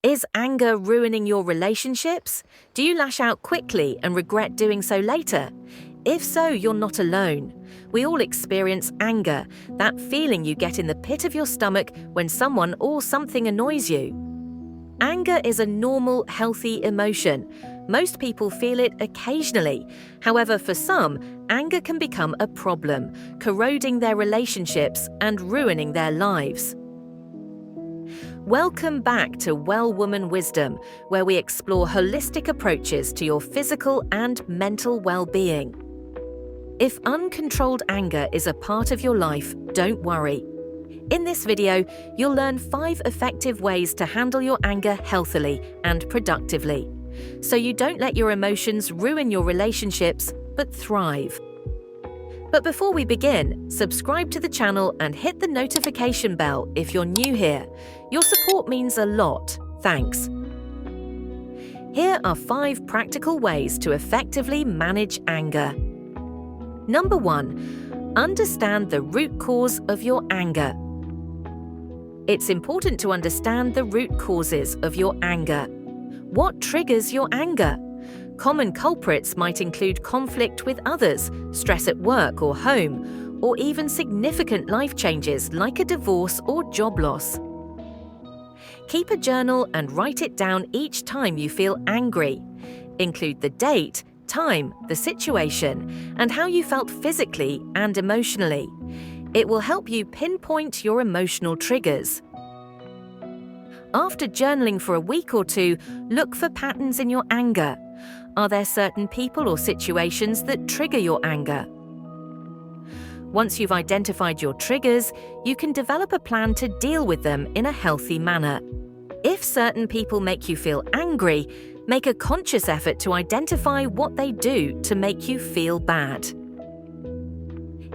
Is anger ruining your relationships? Do you lash out quickly and regret doing so later? If so, you're not alone. We all experience anger, that feeling you get in the pit of your stomach when someone or something annoys you. Anger is a normal, healthy emotion. Most people feel it occasionally. However, for some, anger can become a problem, corroding their relationships and ruining their lives. Welcome back to Well Woman Wisdom, where we explore holistic approaches to your physical and mental well-being. If uncontrolled anger is a part of your life, don't worry. In this video, you'll learn 5 effective ways to handle your anger healthily and productively, so you don't let your emotions ruin your relationships, but thrive. But before we begin, subscribe to the channel and hit the notification bell if you're new here. Your support means a lot. Thanks. Here are 5 practical ways to effectively manage anger. Number 1. Understand the root cause of your anger. It's important to understand the root causes of your anger. What triggers your anger? Common culprits might include conflict with others, stress at work or home, or even significant life changes like a divorce or job loss. Keep a journal and write it down each time you feel angry. Include the date, time, the situation, and how you felt physically and emotionally. It will help you pinpoint your emotional triggers. After journaling for a week or 2, look for patterns in your anger. Are there certain people or situations that trigger your anger? Once you've identified your triggers, you can develop a plan to deal with them in a healthy manner. If certain people make you feel angry, make a conscious effort to identify what they do to make you feel bad.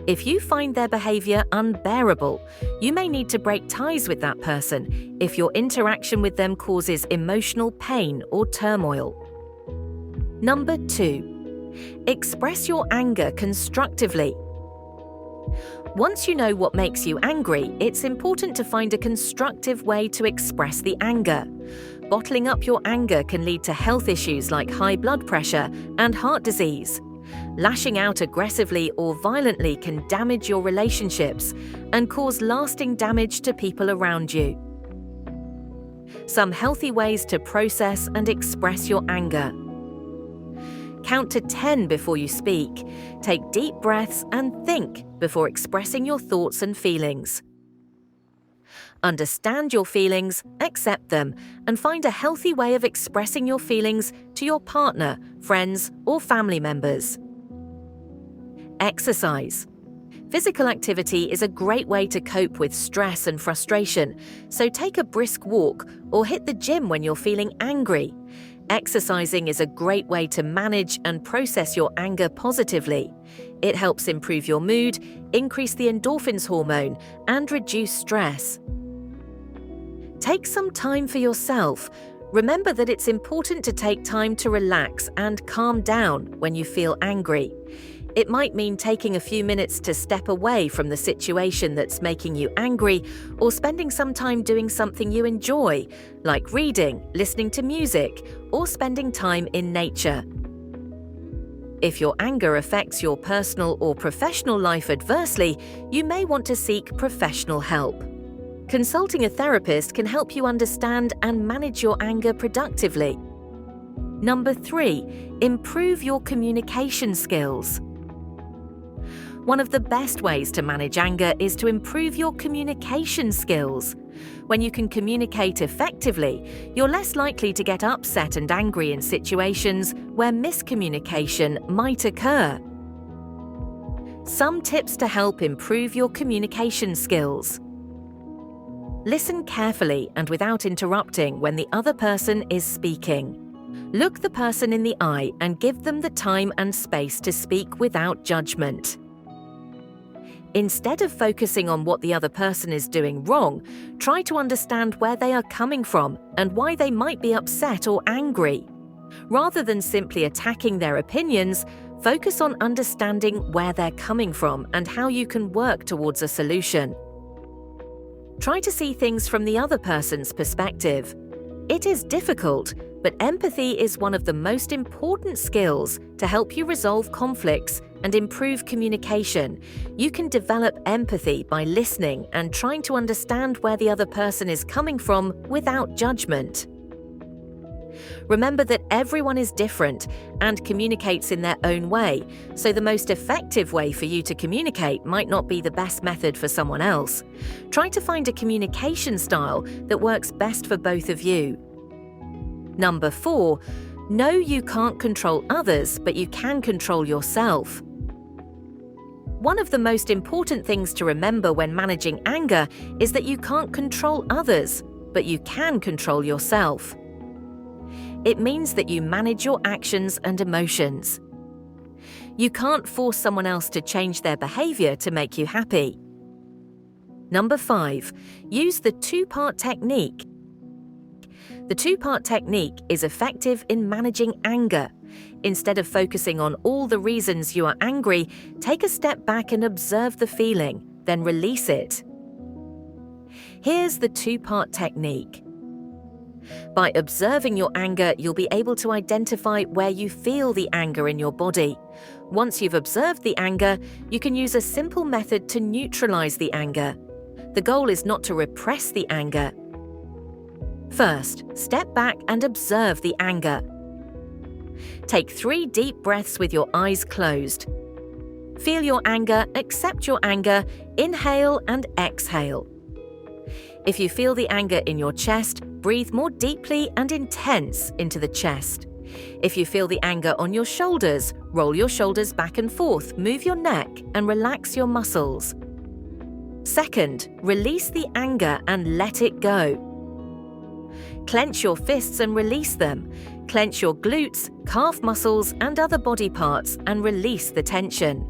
If you find their behavior unbearable, you may need to break ties with that person if your interaction with them causes emotional pain or turmoil. Number 2. Express your anger constructively. Once you know what makes you angry, it's important to find a constructive way to express the anger. Bottling up your anger can lead to health issues like high blood pressure and heart disease. Lashing out aggressively or violently can damage your relationships and cause lasting damage to people around you. Some healthy ways to process and express your anger. Count to 10 before you speak. Take deep breaths and think before expressing your thoughts and feelings. Understand your feelings, accept them, and find a healthy way of expressing your feelings to your partner, friends, or family members. Exercise. Physical activity is a great way to cope with stress and frustration, so take a brisk walk or hit the gym when you're feeling angry. Exercising is a great way to manage and process your anger positively. It helps improve your mood, increase the endorphins hormone, and reduce stress. Take some time for yourself. Remember that it's important to take time to relax and calm down when you feel angry. It might mean taking a few minutes to step away from the situation that's making you angry, or spending some time doing something you enjoy, like reading, listening to music, or spending time in nature. If your anger affects your personal or professional life adversely, you may want to seek professional help. Consulting a therapist can help you understand and manage your anger productively. Number 3. Improve your communication skills. One of the best ways to manage anger is to improve your communication skills. When you can communicate effectively, you're less likely to get upset and angry in situations where miscommunication might occur. Some tips to help improve your communication skills. Listen carefully and without interrupting when the other person is speaking. Look the person in the eye and give them the time and space to speak without judgment. Instead of focusing on what the other person is doing wrong, try to understand where they are coming from and why they might be upset or angry. Rather than simply attacking their opinions, focus on understanding where they're coming from and how you can work towards a solution. Try to see things from the other person's perspective. It is difficult, but empathy is one of the most important skills to help you resolve conflicts and improve communication. You can develop empathy by listening and trying to understand where the other person is coming from without judgment. Remember that everyone is different and communicates in their own way, so the most effective way for you to communicate might not be the best method for someone else. Try to find a communication style that works best for both of you. Number 4, know you can't control others, but you can control yourself. One of the most important things to remember when managing anger is that you can't control others, but you can control yourself. It means that you manage your actions and emotions. You can't force someone else to change their behavior to make you happy. Number 5, use the two-part technique. The two-part technique is effective in managing anger. Instead of focusing on all the reasons you are angry, take a step back and observe the feeling, then release it. Here's the two-part technique. By observing your anger, you'll be able to identify where you feel the anger in your body. Once you've observed the anger, you can use a simple method to neutralize the anger. The goal is not to repress the anger. First, step back and observe the anger. Take 3 deep breaths with your eyes closed. Feel your anger, accept your anger, inhale and exhale. If you feel the anger in your chest, breathe more deeply and intense into the chest. If you feel the anger on your shoulders, roll your shoulders back and forth, move your neck and relax your muscles. Second, release the anger and let it go. Clench your fists and release them. Clench your glutes, calf muscles and other body parts and release the tension.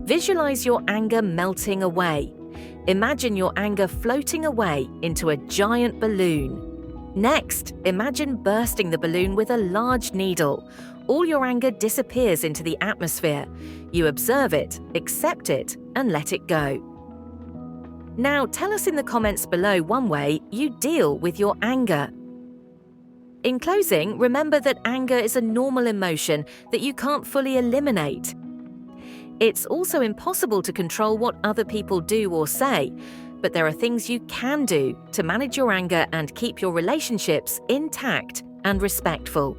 Visualize your anger melting away. Imagine your anger floating away into a giant balloon. Next, imagine bursting the balloon with a large needle. All your anger disappears into the atmosphere. You observe it, accept it, and let it go. Now, tell us in the comments below one way you deal with your anger. In closing, remember that anger is a normal emotion that you can't fully eliminate. It's also impossible to control what other people do or say, but there are things you can do to manage your anger and keep your relationships intact and respectful.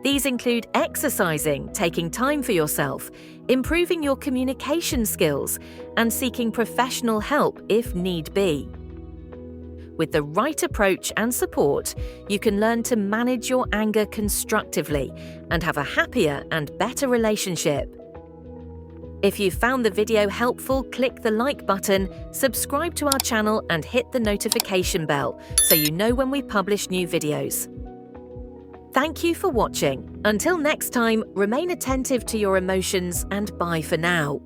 These include exercising, taking time for yourself, improving your communication skills, and seeking professional help if need be. With the right approach and support, you can learn to manage your anger constructively and have a happier and better relationship. If you found the video helpful, click the like button, subscribe to our channel and hit the notification bell so you know when we publish new videos. Thank you for watching. Until next time, remain attentive to your emotions and bye for now.